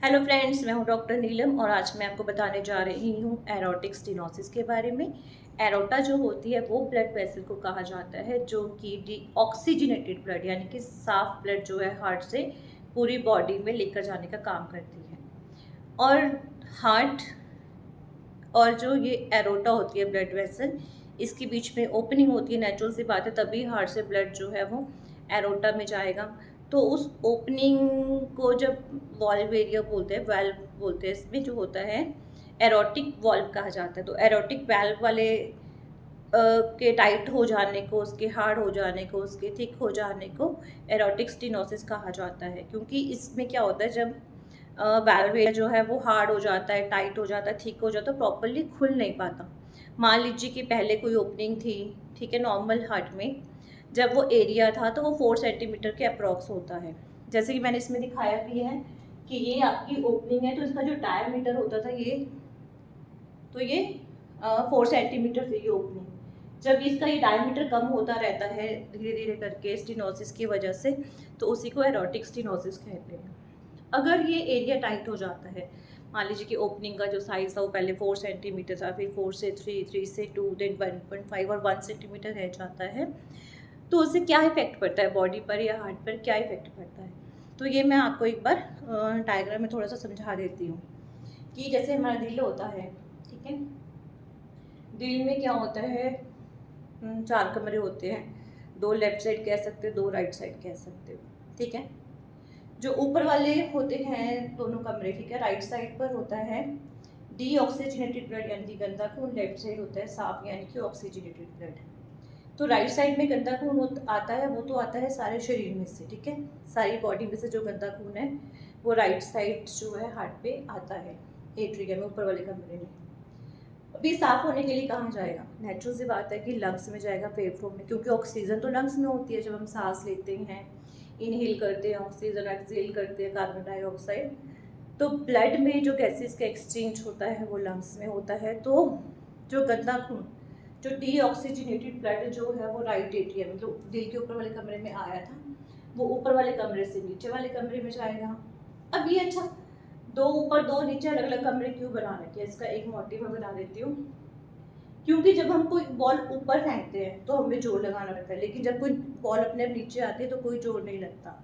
Hello friends, मैं हूं doctor नीलम और आज मैं आपको बताने जा रही हूं एरोटिक स्टेनोसिस के बारे में। एरोटा जो होती है वो ब्लड वेसल को कहा जाता है जो कि डी ऑक्सीजनेटेड ब्लड यानी कि साफ ब्लड जो है हार्ट से पूरी बॉडी में लेकर जाने का काम करती है। और हार्ट और जो ये एरोटा होती है ब्लड वेसल, इसके बीच में ओपनिंग होती है, नेचुरल सी बात है, तभी हार्ट से ब्लड जो है वो एरोटा में जाएगा। तो उस ओपनिंग को जब वॉल्व एरिया बोलते हैं, वाल्व बोलते हैं, इसमें जो होता है एरोटिक वॉल्व कहा जाता है। तो एरोटिक वाल्व वाले के टाइट हो जाने को, उसके हार्ड हो जाने को, उसके थिक हो जाने को एरोटिक स्टेनोसिस कहा जाता है। क्योंकि इसमें क्या होता है, जब वाल्व जो है वो हार्ड हो जाता है, टाइट हो जाता है, थिक हो जाता है, प्रॉपरली खुल नहीं पाता। मान लीजिए कि पहले कोई ओपनिंग थी, ठीक है, नॉर्मल हार्ट में जब वो एरिया था तो वो 4 सेंटीमीटर के अप्रॉक्स होता है। जैसे कि मैंने इसमें दिखाया भी है कि ये आपकी ओपनिंग है, तो इसका जो डायमीटर होता था ये 4 सेंटीमीटर थी ये ओपनिंग। जब इसका ये डायमीटर कम होता रहता है धीरे धीरे करके स्टेनोसिस की वजह से, तो उसी को एरोटिक स्टेनोसिस कहते हैं। अगर ये एरिया टाइट हो जाता है, मान लीजिए कि ओपनिंग का जो साइज था वो पहले 4 सेंटीमीटर था, फिर 4 से 3, 3 से 2, देन 1.5 और 1 सेंटीमीटर रह जाता है, तो उससे क्या इफेक्ट पड़ता है बॉडी पर या हार्ट पर, क्या इफेक्ट पड़ता है। तो ये मैं आपको एक बार डायग्राम में थोड़ा सा समझा देती हूँ कि जैसे हमारा दिल होता है, ठीक है, दिल में क्या होता है, 4 कमरे होते हैं, 2 लेफ्ट साइड कह सकते हो, 2 राइट साइड कह सकते हो, ठीक है। जो ऊपर वाले होते हैं दोनों कमरे, ठीक है, राइट साइड पर होता है डीऑक्सीजनेटेड ब्लड यानी कि गंदा खून, लेफ्ट साइड होता है साफ यानी कि ऑक्सीजनेटेड ब्लड। तो राइट साइड में गंदा खून आता है, वो तो आता है सारे शरीर में से, ठीक है, सारी बॉडी में से जो गंदा खून है वो राइट साइड जो है हार्ट पे आता है, एट्रियम में, ऊपर वाले कमरे में। अभी साफ होने के लिए कहाँ जाएगा, नेचुरल सी बात है कि लंग्स में जाएगा, फेफड़ों में, क्योंकि ऑक्सीजन तो लंग्स में होती है। जब हम सांस लेते हैं, इनहेल करते हैं ऑक्सीजन, एक्सहेल करते हैं कार्बन डाइऑक्साइड, तो ब्लड में जो गैसेस का एक्सचेंज होता है वो लंग्स में होता है। तो जो गंदा खून, जो डीऑक्सीजनेटेड ब्लड जो है वो राइट एट्रियम, जो दिल के ऊपर वाले कमरे में आया था, वो ऊपर वाले कमरे से नीचे वाले कमरे में जाएगा। अब ये अच्छा, 2 ऊपर 2 नीचे अलग अलग कमरे क्यों बना रखे हैं, इसका एक मोटिव मैं बता देती हूँ। क्योंकि जब हम कोई बॉल ऊपर फेंकते हैं तो हमें जोर लगाना पड़ता है, लेकिन जब कोई बॉल अपने नीचे आती है तो कोई जोर नहीं लगता।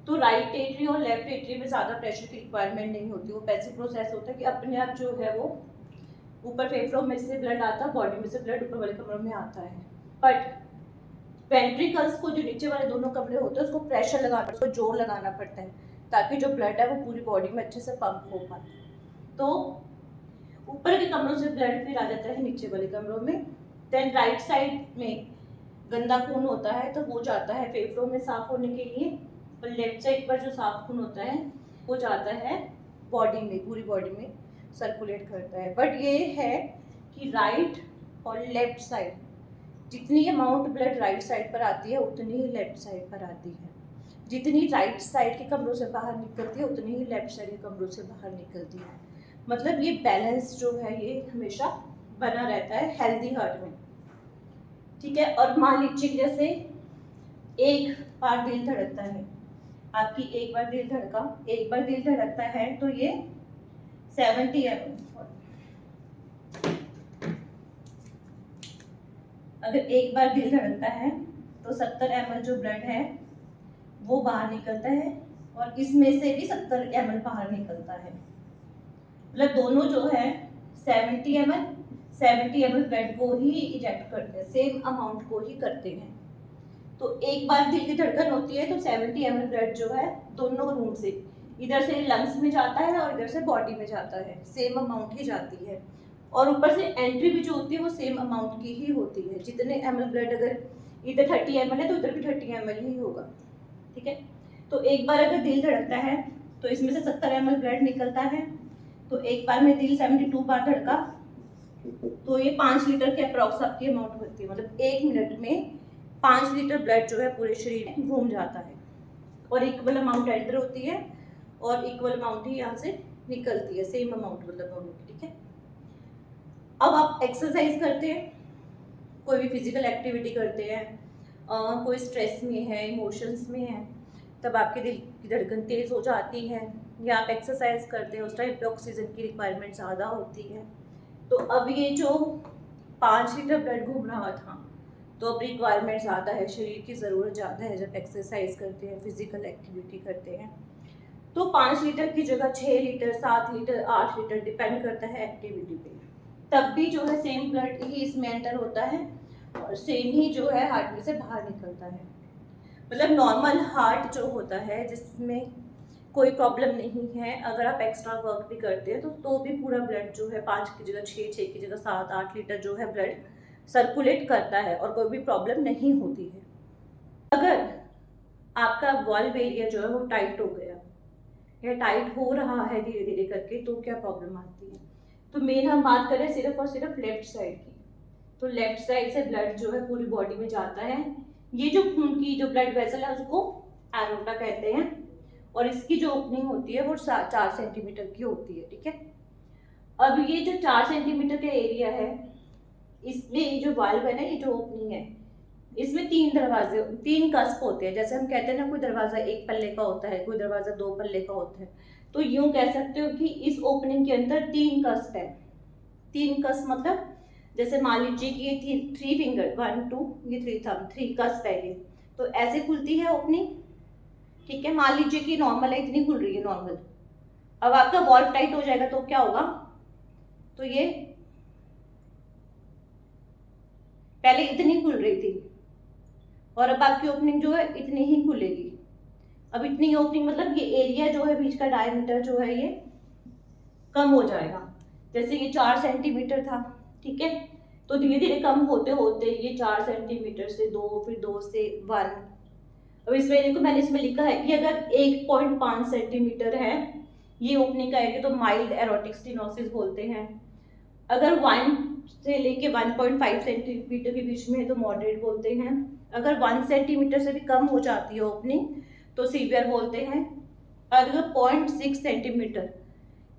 तो राइट एट्री और लेफ्ट एट्री में ज़्यादा प्रेशर की रिक्वायरमेंट नहीं होती, वो पैसिव प्रोसेस होता है कि अपने आप जो है वो ऊपर फेफड़ों में से ब्लड आता है, बॉडी में से ब्लड ऊपर वाले कमरों में आता है। बट वेंट्रिकल्स को, जो नीचे वाले दोनों कमरे होते हैं, उसको प्रेशर लगाना, उसको जोर लगाना पड़ता है ताकि जो ब्लड है वो पूरी बॉडी में अच्छे से पंप हो पाए। तो ऊपर के कमरों से ब्लड फिर आ जाता है नीचे वाले कमरों में। देन राइट साइड में गंदा खून होता है तो वो जाता है फेफड़ों में साफ होने के लिए, और लेफ्ट साइड पर जो साफ खून होता है वो जाता है बॉडी में, पूरी बॉडी में सर्कुलेट करता है। बट ये है कि राइट और लेफ्ट साइड, जितनी अमाउंट ब्लड राइट साइड पर आती है उतनी ही लेफ्ट साइड पर आती है। जितनी राइट साइड के कमरों से बाहर निकलती है उतनी ही लेफ्ट साइड के कमरों से बाहर निकलती है। मतलब ये बैलेंस जो है ये हमेशा बना रहता है हेल्दी हार्ट में, ठीक है। और मान लीजिए जैसे एक बार दिल धड़कता है, आपकी एक बार दिल धड़का, एक बार दिल धड़कता है तो ये 70 ml, अगर एक बार दिल धड़कता है तो 70 ml जो ब्लड है वो बाहर निकलता है, और इसमें से भी 70 ml बाहर निकलता है। मतलब दोनों जो है 70 ml ब्लड को ही इजेक्ट करते हैं, सेम अमाउंट को ही करते हैं। तो एक बार दिल की धड़कन होती है तो 70 ml ब्लड जो है दोनों रूम से, इधर से लंग्स में जाता है और इधर से बॉडी में जाता है, सेम अमाउंट ही जाती है। और ऊपर से एंट्री भी जो होती है वो सेम अमाउंट की ही होती है। जितने ml ब्लड, अगर इधर 30 ml है तो इधर भी 30 ml ही होगा, ठीक है। तो एक बार अगर दिल धड़कता है तो इसमें से 70 ml ब्लड निकलता है। तो एक बार में दिल 72 बार धड़का तो ये 5 लीटर के अप्रॉक्स आपकी अमाउंट होती है। मतलब 1 मिनट में 5 लीटर ब्लड जो है पूरे शरीर में घूम जाता है, और इक्वल अमाउंट एंटर होती है और इक्वल अमाउंट ही यहाँ से निकलती है, सेम अमाउंट मतलब दोनों की, ठीक है। अब आप एक्सरसाइज करते हैं, कोई भी फिजिकल एक्टिविटी करते हैं, कोई स्ट्रेस में है, इमोशंस में है, तब आपके दिल की धड़कन तेज हो जाती है, या आप एक्सरसाइज करते हैं उस टाइम पे ऑक्सीजन की रिक्वायरमेंट ज़्यादा होती है। तो अब ये जो 5 लीटर ब्लड घूम रहा था, तो अब रिक्वायरमेंट ज़्यादा है, शरीर की ज़रूरत ज़्यादा है जब एक्सरसाइज करते हैं, फिजिकल एक्टिविटी करते हैं। तो 5 लीटर की जगह 6 लीटर, 7 लीटर, 8 लीटर डिपेंड करता है एक्टिविटी पे। तब भी जो है सेम ब्लड ही इसमें एंटर होता है और सेम ही जो है हार्ट में से बाहर निकलता है। मतलब नॉर्मल हार्ट जो होता है जिसमें कोई प्रॉब्लम नहीं है, अगर आप एक्स्ट्रा वर्क भी करते हैं तो भी पूरा ब्लड जो है 5 की जगह 6, 6 की जगह 7, 8 लीटर जो है ब्लड सर्कुलेट करता है और कोई भी प्रॉब्लम नहीं होती है। अगर आपका वाल्व एरिया जो है वो टाइट हो गया या टाइट हो रहा है धीरे धीरे करके, तो क्या प्रॉब्लम आती है? तो मेन हम बात करें सिर्फ और सिर्फ लेफ्ट साइड की। तो लेफ्ट साइड से ब्लड जो है पूरी बॉडी में जाता है। ये जो खून की जो ब्लड वेसल है उसको एरोटा कहते हैं और इसकी जो ओपनिंग होती है वो 4 सेंटीमीटर की होती है, ठीक है। अब ये जो 4 सेंटीमीटर का एरिया है, इसमें ये जो वाल्व है ना, ये जो ओपनिंग है, इसमें 3 कस्प होते हैं। जैसे हम कहते हैं ना, कोई दरवाजा 1 पल्ले का होता है, कोई दरवाजा 2 पल्ले का होता है, तो यूं कह सकते हो कि इस ओपनिंग के अंदर 3 कस्प है। 3 कस्प मतलब जैसे मान लीजिए कि ये 3 फिंगर, 1 2, ये 3 थंब, 3 कस्प है ये, तो ऐसे खुलती है ओपनिंग, ठीक है। मान लीजिए कि नॉर्मल है, इतनी खुल रही है नॉर्मल। अब आपका वॉल्व टाइट हो जाएगा तो क्या होगा? तो ये पहले इतनी खुल रही थी और अब आपकी ओपनिंग जो है इतनी ही खुलेगी। अब इतनी ओपनिंग मतलब ये एरिया जो है बीच का डायमीटर जो है ये कम हो जाएगा। जैसे ये 4 सेंटीमीटर था, ठीक है, तो धीरे धीरे कम होते होते ये 4 सेंटीमीटर से 2, फिर 2 से 1। अब इसमें देखो मैंने इसमें लिखा है कि अगर 1.5 सेंटीमीटर है ये ओपनिंग का एरिया तो माइल्ड एरोटिक स्टेनोसिस बोलते हैं। अगर 1 से लेके 1.5 सेंटीमीटर के बीच में है तो मॉडरेट बोलते हैं। अगर 1 सेंटीमीटर से भी कम हो जाती है ओपनिंग तो सीवियर बोलते हैं। अगर 0.6 सेंटीमीटर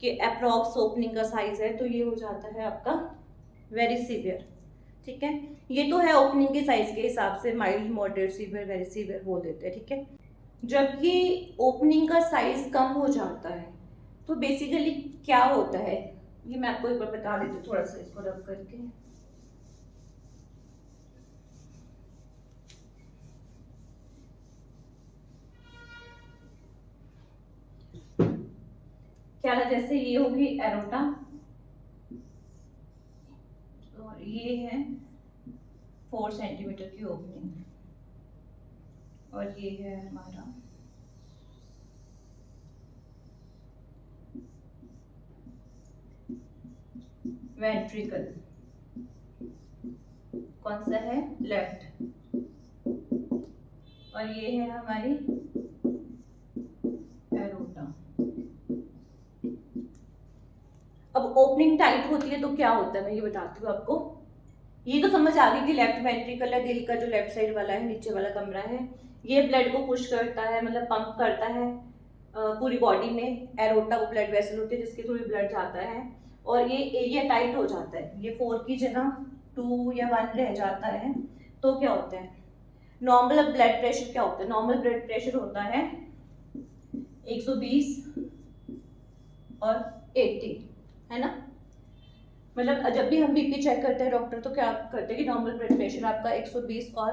के अप्रॉक्स ओपनिंग का साइज है तो ये हो जाता है आपका वेरी सीवियर, ठीक है। ये तो है ओपनिंग के साइज के हिसाब से mild, moderate, severe, very severe बोल देते हैं, ठीक है। जब ये ओपनिंग का साइज कम हो जाता है तो बेसिकली क्या होता है ये मैं आपको एक बार बता देती हूँ, थोड़ा सा इसको रब करके। क्या ना, जैसे ये होगी एरोटा और ये है 4 सेंटीमीटर की ओपनिंग और ये है हमारा वेंट्रिकल। कौन सा है? लेफ्ट। और ये है हमारी एरोटा। अब ओपनिंग टाइट होती है तो क्या होता है मैं ये बताती हूँ आपको। ये तो समझ आ गई कि लेफ्ट वेंट्रिकल है, दिल का जो लेफ्ट साइड वाला है, नीचे वाला कमरा है, ये ब्लड को पुश करता है, मतलब पंप करता है पूरी बॉडी में। एरोटा वो ब्लड वेसल होती है जिसके थ्रू ब्लड जाता है और ये एरिया टाइट हो जाता है। ये 4 की जगह 2 या 1 रह जाता है तो क्या होता है? नॉर्मल ब्लड प्रेशर क्या होता है? नॉर्मल ब्लड प्रेशर होता है 120 और 80, है ना। मतलब जब भी हम बीपी चेक करते हैं डॉक्टर तो क्या करते हैं कि नॉर्मल ब्लड प्रेशर आपका 120 और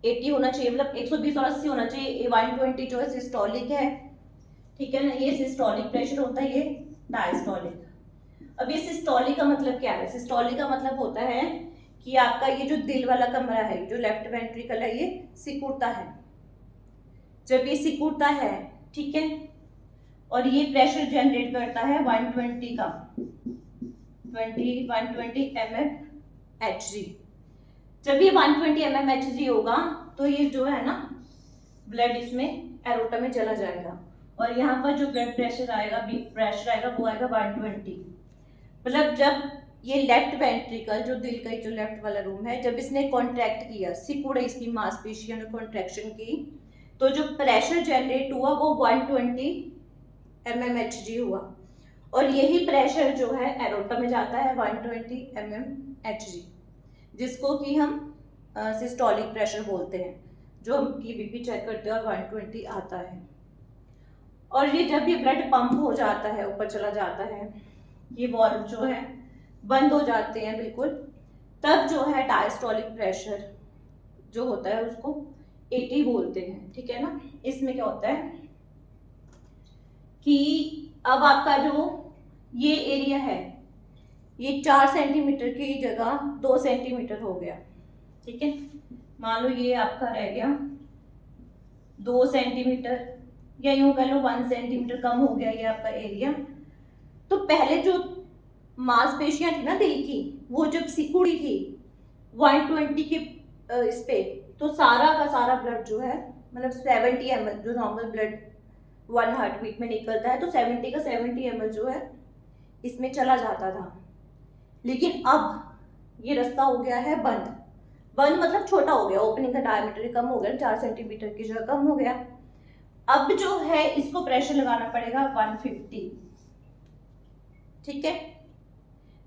80 होना चाहिए, मतलब 120 और 80 होना चाहिए। 120 जो है सिस्टोलिक है, ठीक है ना, ये सिस्टोलिक प्रेशर होता है, ये डायस्टोलिक। अब ये सिस्टोलिक का मतलब क्या है? सिस्टोलिक का मतलब होता है कि आपका ये जो दिल वाला कमरा है, जो लेफ्ट वेंट्रिकल है, ये सिकुड़ता है। जब ये सिकुड़ता है, ठीक है, और ये प्रेशर जनरेट करता है 120 का 120 mmHg। जब ये 120 mmHg होगा तो ये जो है ना ब्लड इसमें एरोटा में चला जाएगा और यहाँ पर जो ब्लड प्रेशर आएगा, प्रेशर आएगा, वो आएगा 120। मतलब जब ये लेफ्ट वेंट्रिकल जो दिल का जो लेफ्ट वाला रूम है, जब इसने कॉन्ट्रैक्ट किया, सिकुड़ा, इसकी मांसपेशियों ने कॉन्ट्रैक्शन की, तो जो प्रेशर जनरेट हुआ वो 120 mmHg हुआ और यही प्रेशर जो है एरोटा में जाता है 120 mmHg, जिसको कि हम सिस्टोलिक प्रेशर बोलते हैं। जो हम की बीपी चेक करते हैं और 120 आता है। और ये जब ये ब्लड पंप हो जाता है, ऊपर चला जाता है, ये वॉल्व जो है बंद हो जाते हैं बिल्कुल, तब जो है डायस्टोलिक प्रेशर जो होता है उसको 80 बोलते हैं, ठीक है ना। इसमें क्या होता है कि अब आपका जो ये एरिया है ये 4 सेंटीमीटर की जगह 2 सेंटीमीटर हो गया, ठीक है। मान लो ये आपका रह गया 2 सेंटीमीटर, या यूं कह लो 1 सेंटीमीटर कम हो गया ये आपका एरिया। तो पहले जो मांसपेशियां थी ना दिल की, वो जब सिकुड़ी थी 120 के इस पे, तो सारा का सारा ब्लड जो है, मतलब 70 ml जो नॉर्मल ब्लड 1 हार्ट बीट में निकलता है, तो 70 का 70 ml जो है इसमें चला जाता था। लेकिन अब ये रास्ता हो गया है बंद। बंद मतलब छोटा हो गया, ओपनिंग का डायमीटर कम हो गया, 4 सेंटीमीटर की जगह कम हो गया। अब जो है इसको प्रेशर लगाना पड़ेगा 150, ठीक है।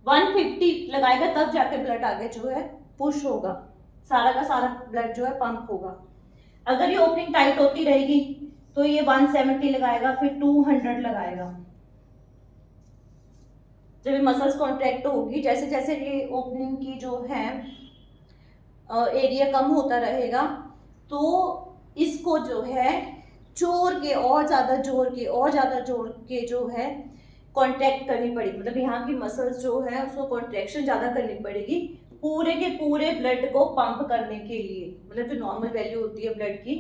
150 लगाएगा तब जाके ब्लड आगे जो है पुश होगा, सारा का सारा ब्लड जो है पंप होगा। अगर ये ओपनिंग टाइट होती रहेगी तो ये 170 लगाएगा, फिर 200 लगाएगा। जब ये मसल्स कॉन्ट्रैक्ट होगी, जैसे जैसे ये ओपनिंग की जो है एरिया कम होता रहेगा, तो इसको जो है जोर के और ज़्यादा जोर के और ज़्यादा जोर के जो है कॉन्ट्रैक्ट करनी पड़ेगी, मतलब यहाँ की मसल्स जो है उसको कॉन्ट्रैक्शन ज़्यादा करनी पड़ेगी पूरे के पूरे ब्लड को पंप करने के लिए। मतलब जो नॉर्मल वैल्यू होती है ब्लड की,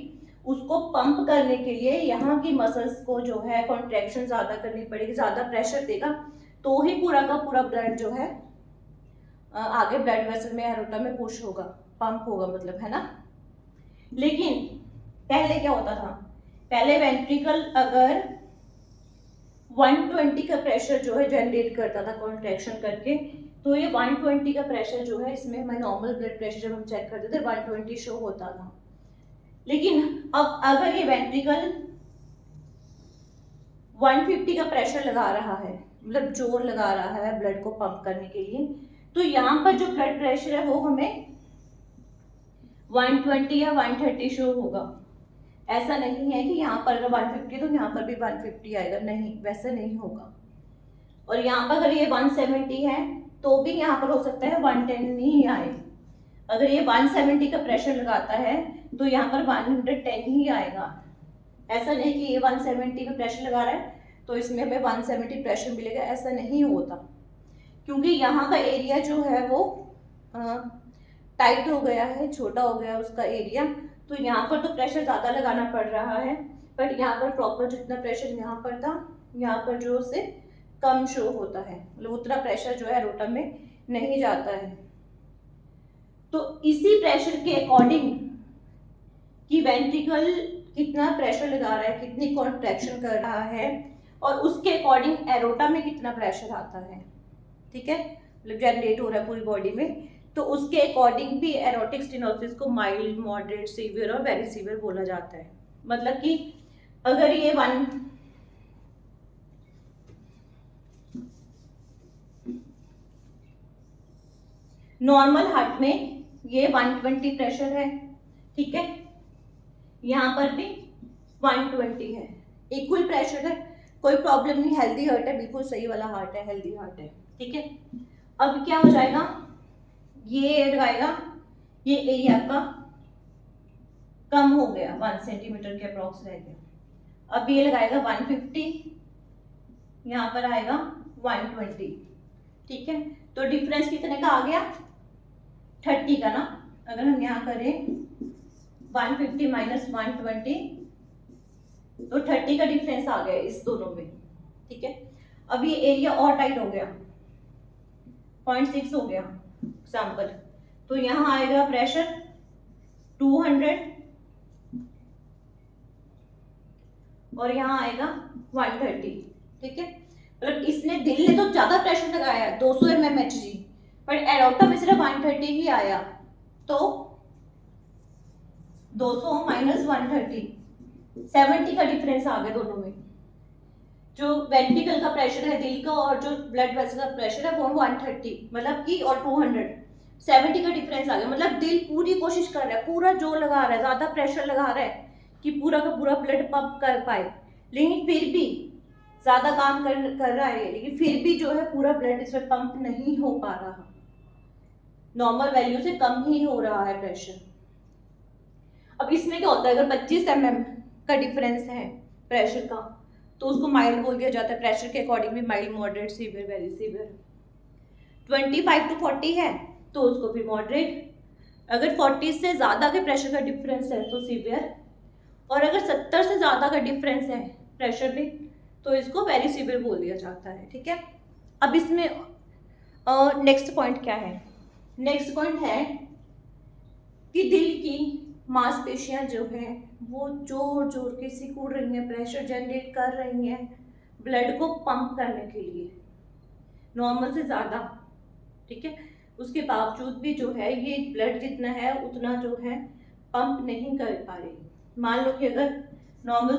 उसको पंप करने के लिए यहाँ की मसल्स को जो है कॉन्ट्रैक्शन ज़्यादा करनी पड़ेगी, ज़्यादा प्रेशर देगा, तो ही पूरा का पूरा ब्लड जो है आगे ब्लड वेसल में, एरोटा में पुश होगा, पंप होगा, मतलब, है ना। लेकिन पहले क्या होता था, पहले वेंट्रिकल अगर 120 का प्रेशर जो है जनरेट करता था कॉन्ट्रैक्शन करके, तो ये 120 का प्रेशर जो है, इसमें हमें नॉर्मल ब्लड प्रेशर जब हम चेक करते थे 120 शो होता था। लेकिन अब अगर ये वेंट्रिकल 150 का प्रेशर लगा रहा है, मतलब जोर लगा रहा है ब्लड को पंप करने के लिए, तो यहाँ पर जो ब्लड प्रेशर है वो हमें 120 या 130 शो होगा। ऐसा नहीं है कि यहाँ पर अगर 150 तो यहाँ पर भी 150 आएगा, नहीं, वैसा नहीं होगा। और यहाँ पर अगर ये 170 है तो भी यहाँ पर हो सकता है 110 ही आए। अगर ये 170 का प्रेशर लगाता है तो यहाँ पर 110 ही आएगा। ऐसा नहीं कि ये 170 का प्रेशर लगा रहा है तो इसमें हमें 170 प्रेशर मिलेगा, ऐसा नहीं होता, क्योंकि यहाँ का एरिया जो है वो टाइट हो गया है, छोटा हो गया उसका एरिया, तो यहाँ पर तो प्रेशर ज़्यादा लगाना पड़ रहा है, पर यहाँ पर प्रॉपर जितना प्रेशर यहाँ पर था, यहाँ पर जो उससे कम शो होता है, मतलब उतना प्रेशर जो है एरोटा में नहीं जाता है। तो इसी प्रेशर के अकॉर्डिंग कि वेंट्रिकल कितना प्रेशर लगा रहा है, कितनी कॉन्ट्रैक्शन कर रहा है, और उसके अकॉर्डिंग एरोटा में कितना प्रेशर आता है, ठीक है, मतलब जनरेट हो रहा है पूरी बॉडी में, तो उसके अकॉर्डिंग भी एरोटिक स्टेनोसिस को माइल्ड, मॉडरेट, सीवियर और वेरी सीवियर बोला जाता है। मतलब कि अगर ये नॉर्मल हार्ट में ये 120 प्रेशर है, ठीक है, यहाँ पर भी 120 है, इक्वल प्रेशर है, कोई प्रॉब्लम नहीं, हेल्दी हार्ट है, बिल्कुल सही वाला हार्ट है, हेल्दी हार्ट है, ठीक है। अब क्या हो जाएगा, ये लगाएगा, ये एरिया का कम हो गया, 1 सेंटीमीटर के अप्रॉक्स रह गया। अब ये लगाएगा 150, यहाँ पर आएगा 120, ठीक है। तो डिफरेंस कितने का आ गया, 30 का ना। अगर हम यहाँ करें 150 माइनस 120 तो 30 का डिफरेंस आ गया इस दोनों में, ठीक है। अब ये एरिया और टाइट हो गया, 0.6 हो गया एग्जाम्पल, तो यहाँ आएगा प्रेशर 200 और यहाँ आएगा 130, ठीक है। मतलब इसने, दिल ने तो ज्यादा प्रेशर लगाया 200 mmHg, पर एरोटा में सिर्फ 130 ही आया, तो 200 माइनस 130 70 का डिफरेंस आ गया दोनों में। जो वेंट्रिकल का प्रेशर है दिल का और जो ब्लड वेसल का प्रेशर है वो 130 मतलब कि, और 200 70 का डिफरेंस आ गया। मतलब दिल पूरी कोशिश कर रहा है, पूरा जोर लगा रहा है, ज्यादा प्रेशर लगा रहा है कि पूरा का पूरा ब्लड पंप कर पाए, लेकिन फिर भी ज़्यादा काम कर रहा है, लेकिन फिर भी जो है पूरा ब्लड इसमें पंप नहीं हो पा रहा, नॉर्मल वैल्यू से कम ही हो रहा है प्रेशर। अब इसमें क्या होता है, अगर 25 mm का डिफरेंस है प्रेशर का तो उसको माइल्ड बोल दिया जाता है, प्रेशर के अकॉर्डिंग भी mild, moderate, severe, very severe. 25 to 40 है तो उसको भी मॉडरेट, अगर 40 से ज़्यादा के प्रेशर का डिफरेंस है तो सीवियर, और अगर 70 से ज़्यादा का डिफरेंस है प्रेशर में तो इसको वेरी सीवियर बोल दिया जाता है। ठीक है, अब इसमें नेक्स्ट पॉइंट क्या है, नेक्स्ट पॉइंट है कि दिल की मांसपेशियां जो है वो जोर जोर के सिकुड़ रही हैं, प्रेशर जनरेट कर रही हैं ब्लड को पंप करने के लिए नॉर्मल से ज़्यादा। ठीक है, उसके बावजूद भी जो है ये ब्लड जितना है उतना जो है पंप नहीं कर पा रही। मान लो कि अगर नॉर्मल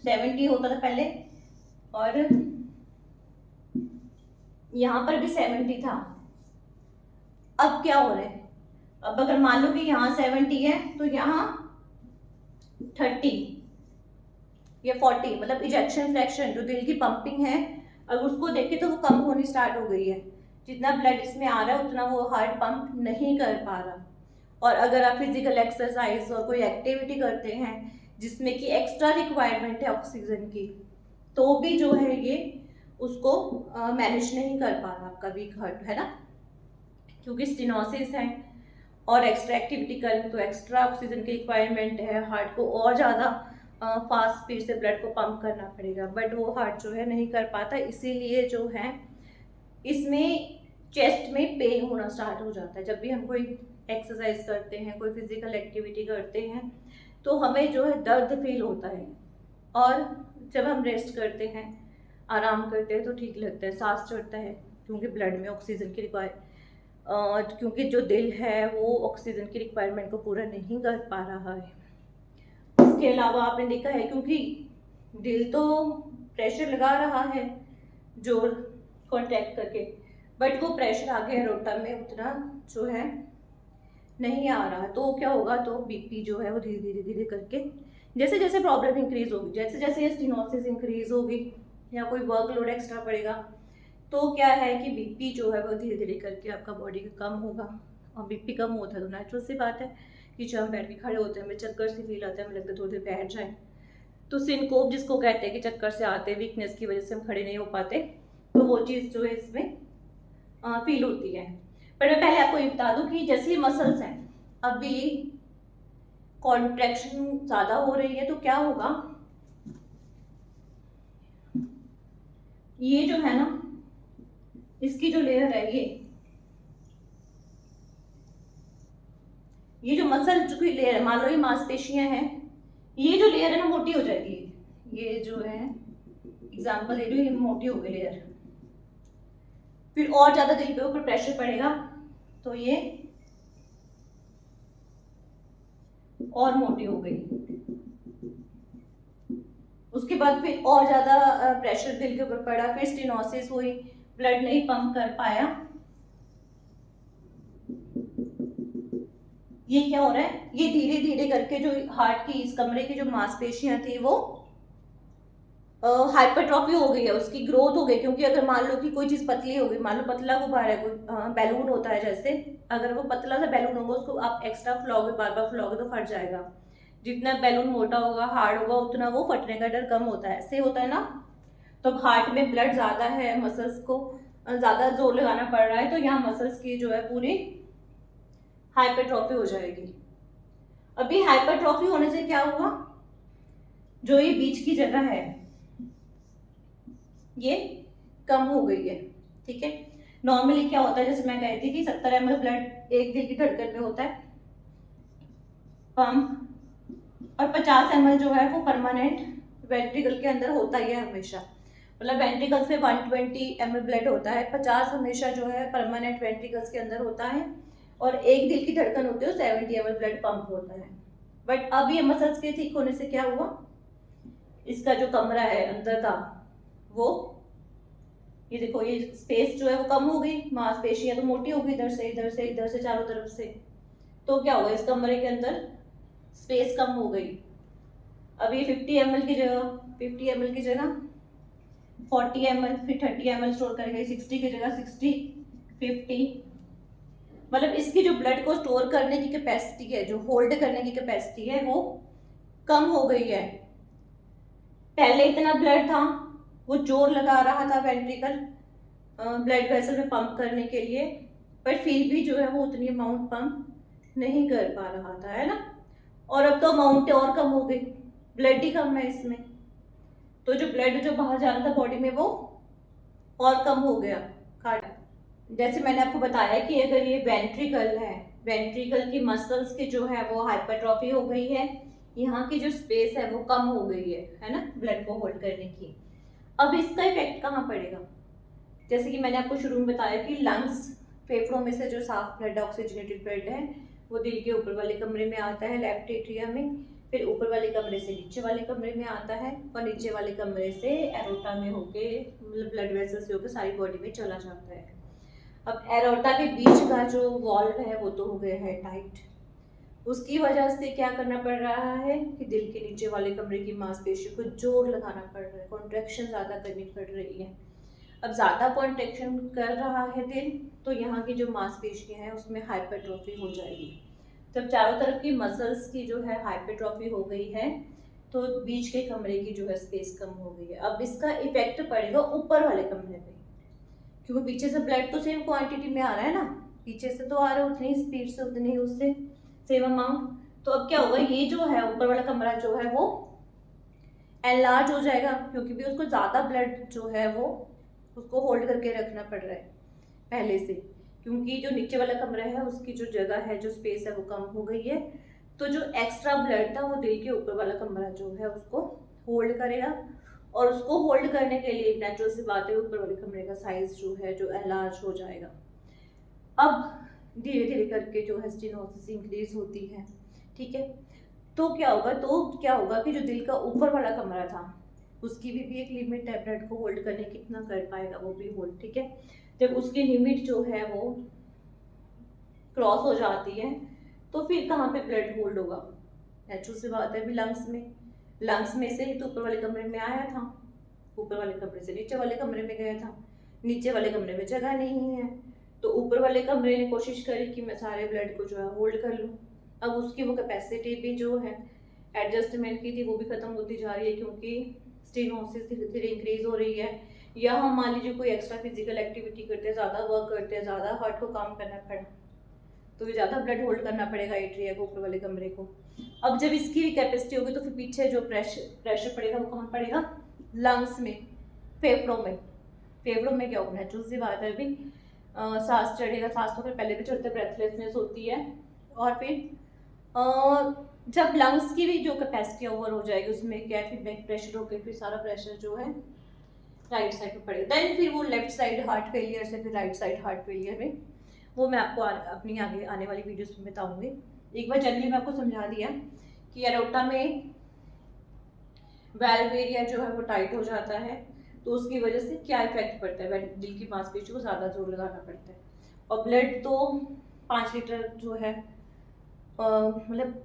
70 होता था पहले और यहाँ पर भी 70 था, अब क्या हो रहा है, अब अगर मान लो कि यहाँ 70 है तो यहाँ 30 या 40, मतलब इजेक्शन फ्रैक्शन जो दिल की पंपिंग है अगर उसको देखें तो वो कम होनी स्टार्ट हो गई है, जितना ब्लड इसमें आ रहा है उतना वो हार्ट पंप नहीं कर पा रहा। और अगर आप फिजिकल एक्सरसाइज और कोई एक्टिविटी करते हैं जिसमें कि एक्स्ट्रा रिक्वायरमेंट है ऑक्सीजन की, तो भी जो है ये उसको मैनेज नहीं कर पा रहा आपका वीक हार्ट, है ना, क्योंकि स्टेनोसिस है और एक्स्ट्रा एक्टिविटी करें तो एक्स्ट्रा ऑक्सीजन की रिक्वायरमेंट है, हार्ट को और ज़्यादा फास्ट स्पीड से ब्लड को पंप करना पड़ेगा, बट वो हार्ट जो है नहीं कर पाता। इसीलिए जो है इसमें चेस्ट में पेन होना स्टार्ट हो जाता है। जब भी हम कोई एक्सरसाइज करते हैं, कोई फिजिकल एक्टिविटी करते हैं तो हमें जो है दर्द फील होता है, और जब हम रेस्ट करते हैं, आराम करते हैं तो ठीक लगता है, सांस चढ़ता है, क्योंकि ब्लड में ऑक्सीजन की क्योंकि जो दिल है वो ऑक्सीजन की रिक्वायरमेंट को पूरा नहीं कर पा रहा है। इसके अलावा आपने देखा है क्योंकि दिल तो प्रेशर लगा रहा है जोर कॉन्ट्रैक्ट करके, बट वो प्रेशर आगे एरोटा में उतना जो है नहीं आ रहा, तो क्या होगा, तो बीपी जो है वो धीरे धीरे धीरे करके जैसे जैसे प्रॉब्लम इंक्रीज होगी, जैसे जैसे स्टेनोसिस इंक्रीज होगी या कोई वर्कलोड एक्स्ट्रा पड़ेगा, तो क्या है कि बीपी जो है वो धीरे धीरे करके आपका बॉडी का कम होगा। और बीपी कम होता है तो नेचुरल सी बात है कि जब हम बैठ के खड़े होते हैं हमें चक्कर से फील आता है, हमें लगता है थोड़ी देर बैठ जाए, तो सिनकोप जिसको कहते हैं कि चक्कर से आते, वीकनेस की वजह से हम खड़े नहीं हो पाते, तो वो चीज़ जो है इसमें फील होती है। पर मैं पहले आपको ये बता दूं कि जैसे मसल्स हैं अभी कॉन्ट्रैक्शन ज़्यादा हो रही है तो क्या होगा, ये जो है ना इसकी जो लेयर है ये जो मसल की लेयर है, मान लो ये मांसपेशियां हैं, ये जो लेयर है ना मोटी हो जाएगी, ये जो है एग्जांपल ले लो, ये मोटी हो गई लेयर, फिर और ज्यादा दिल पे ऊपर प्रेशर पड़ेगा तो ये और मोटी हो गई, उसके बाद फिर और ज्यादा प्रेशर दिल के ऊपर पड़ा, फिर स्टेनोसिस हुई, ब्लड नहीं पंप कर पाया। ये क्या हो रहा है, ये धीरे धीरे करके जो हार्ट की इस कमरे की जो मांसपेशियां थी वो हाइपरट्रॉफी हो गई है, उसकी ग्रोथ हो गई, क्योंकि अगर मान लो कि कोई चीज पतली हो गई, मान लो पतला गुब्बारा है, कोई बैलून होता है जैसे, अगर वो पतला सा बैलून होगा उसको आप एक्स्ट्रा फुलाओगे, बार बार फुलाओगे तो फट जाएगा, जितना बैलून मोटा होगा हार्ड होगा उतना वो फटने का डर कम होता है, ऐसे होता है ना। तो हार्ट में ब्लड ज्यादा है, मसल्स को ज्यादा जोर लगाना पड़ रहा है, तो यहाँ मसल्स की जो है पूरी हाइपरट्रॉफी हो जाएगी। अभी हाइपरट्रॉफी होने से क्या हुआ, जो ये बीच की जगह है ये कम हो गई है। ठीक है, नॉर्मली क्या होता है, जैसे मैं कहती थी कि 70 ml ब्लड एक दिल की धड़कन में होता है पंप, और 50 ml जो है वो परमानेंट वेंट्रिकल के अंदर होता ही है हमेशा, मतलब वेंट्रिकल्स में 120 ml ब्लड होता है, 50 हमेशा जो है परमानेंट वेंट्रिकल्स के अंदर होता है, और एक दिल की धड़कन होती है 70 ml ब्लड पंप होता है। बट अब ये मसल्स के ठीक होने से क्या हुआ, इसका जो कमरा है अंदर का वो ये देखो, ये स्पेस जो है वो कम हो गई, मांसपेशियां तो मोटी हो गई, इधर से इधर से इधर से चारों तरफ से, तो क्या हुआ, इस कमरे के अंदर स्पेस कम हो गई। अब ये 50 ml की जगह 50 ml की जगह 40 ml, फिर 30 ml स्टोर करेगा, 60 की जगह 60, 50, मतलब इसकी जो ब्लड को स्टोर करने की कैपेसिटी है, जो होल्ड करने की कैपेसिटी है, वो कम हो गई है। पहले इतना ब्लड था, वो जोर लगा रहा था वेंट्रिकल ब्लड वेसल में पंप करने के लिए, पर फिर भी जो है वो उतनी अमाउंट पंप नहीं कर पा रहा था, है ना। और अब तो अमाउंट और कम हो गई, ब्लड ही कम है इसमें, तो जो ब्लड जो बाहर जाना था बॉडी में वो और कम हो गया। जैसे मैंने आपको बताया कि अगर ये वेंट्रिकल है, वेंट्रिकल की मसल्स की जो है वो हाइपरट्रॉफी हो गई है, यहाँ की जो स्पेस है वो कम हो गई है ना, ब्लड को होल्ड करने की। अब इसका इफेक्ट कहाँ पड़ेगा? जैसे कि मैंने आपको शुरू में बताया कि लंग्स, फेफड़ों में से जो साफ ब्लड, ऑक्सीजनेटेड ब्लड है, वो दिल के ऊपर वाले कमरे में आता है, लेफ्ट एट्रियम में, फिर ऊपर वाले कमरे से नीचे वाले कमरे में आता है, और नीचे वाले कमरे से एरोटा में होके, मतलब ब्लड वेसल से होकर सारी बॉडी में चला जाता है। अब एरोटा के बीच का जो वॉल्व है वो तो हो गया है टाइट, उसकी वजह से क्या करना पड़ रहा है कि दिल के नीचे वाले कमरे की मांसपेशियों को जोर लगाना पड़ रहा है, कॉन्ट्रैक्शन ज़्यादा करनी पड़ रही है। अब ज़्यादा कॉन्ट्रैक्शन कर रहा है दिल, तो यहाँ की जो मांसपेशियाँ हैं उसमें हाइपरट्रॉफी हो जाएगी। जब चारों तरफ की मसल्स की जो है हाइपरट्रॉफी हो गई है, तो बीच के कमरे की जो है स्पेस कम हो गई है। अब इसका इफेक्ट पड़ेगा ऊपर वाले कमरे पे, क्योंकि पीछे से ब्लड तो सेम क्वांटिटी में आ रहा है ना, पीछे से तो आ रहा है उतनी स्पीड से, उतनी उससे सेम अमाउंट। तो अब क्या होगा, ये जो है ऊपर वाला कमरा जो है वो एनलार्ज हो जाएगा, क्योंकि भी उसको ज़्यादा ब्लड जो है वो उसको होल्ड करके रखना पड़ रहा है पहले से, क्योंकि जो नीचे वाला कमरा है उसकी जो जगह है, जो स्पेस है वो कम हो गई है। तो जो एक्स्ट्रा ब्लड था वो दिल के ऊपर वाला कमरा जो है उसको होल्ड करेगा, और उसको होल्ड करने के लिए नेचुरल सी बात है ऊपर वाले कमरे का साइज जो है जो एनलार्ज हो जाएगा। अब धीरे धीरे करके जो है स्टेनोसिस इंक्रीज होती है, ठीक है। तो क्या होगा कि जो दिल का ऊपर वाला कमरा था उसकी भी एक लिमिट है ब्लड को होल्ड करने, कितना कर पाएगा वो भी होल्ड, ठीक है। जब उसकी लिमिट जो है वो क्रॉस हो जाती है, तो फिर कहाँ पे ब्लड होल्ड होगा? नेचुरल सी बात है, अभी लंग्स में से ही तो ऊपर वाले कमरे में आया था, ऊपर वाले कमरे से नीचे वाले कमरे में गया था, नीचे वाले कमरे में जगह नहीं है, तो ऊपर वाले कमरे ने कोशिश करी कि मैं सारे ब्लड को जो है होल्ड कर लूँ। अब उसकी वो कैपेसिटी भी जो है एडजस्टमेंट की थी वो भी खत्म होती जा रही है, क्योंकि स्टेनोसिस धीरे धीरे इंक्रीज हो रही है। या हम मान लीजिए कोई एक्स्ट्रा फिजिकल एक्टिविटी करते हैं, ज़्यादा वर्क करते हैं, ज़्यादा हार्ट को काम करना पड़ा, तो भी ज़्यादा ब्लड होल्ड करना पड़ेगा एट्रिया को, ऊपर वाले कमरे को। अब जब इसकी भी कैपेसिटी होगी तो फिर पीछे जो प्रेशर पड़ेगा वो कहाँ पड़ेगा? लंग्स में, फेफड़ों में। फेफड़ों में क्या होगा? नेचुरल सी बात है, अभी सांस चढ़ेगा, सांस तो फिर पहले भी चढ़ते, ब्रेथलेसनेस होती है, और फिर जब लंग्स की भी जो कैपेसिटी ओवर हो जाएगी उसमें क्या है, फिर बैक प्रेशर होकर फिर सारा प्रेशर जो है राइट साइड पे पड़ेगा, देन फिर वो लेफ्ट साइड हार्ट फेलियर से फिर राइट साइड हार्ट फेलियर में, वो मैं आपको अपनी आगे आने वाली वीडियोस में बताऊंगी। एक बार जनरली मैं आपको समझा दिया कि एरोटा में वाल्व एरिया जो है वो टाइट हो जाता है, तो उसकी वजह से क्या इफेक्ट पड़ता है, दिल की मांसपेशियों को ज़्यादा जोर लगाना पड़ता है, और ब्लड तो 5 लीटर जो है, मतलब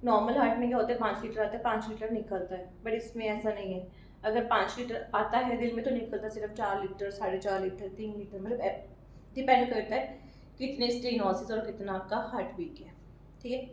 नॉर्मल हार्ट में क्या होता है 5 लीटर आता है, 5 लीटर निकलता है, बट इसमें ऐसा नहीं है। अगर 5 लीटर आता है दिल में तो निकलता सिर्फ 4 लीटर, 4.5 लीटर, 3 लीटर, मतलब डिपेंड करता है कितने स्टेनोसिस और कितना आपका हार्ट वीक है, ठीक है।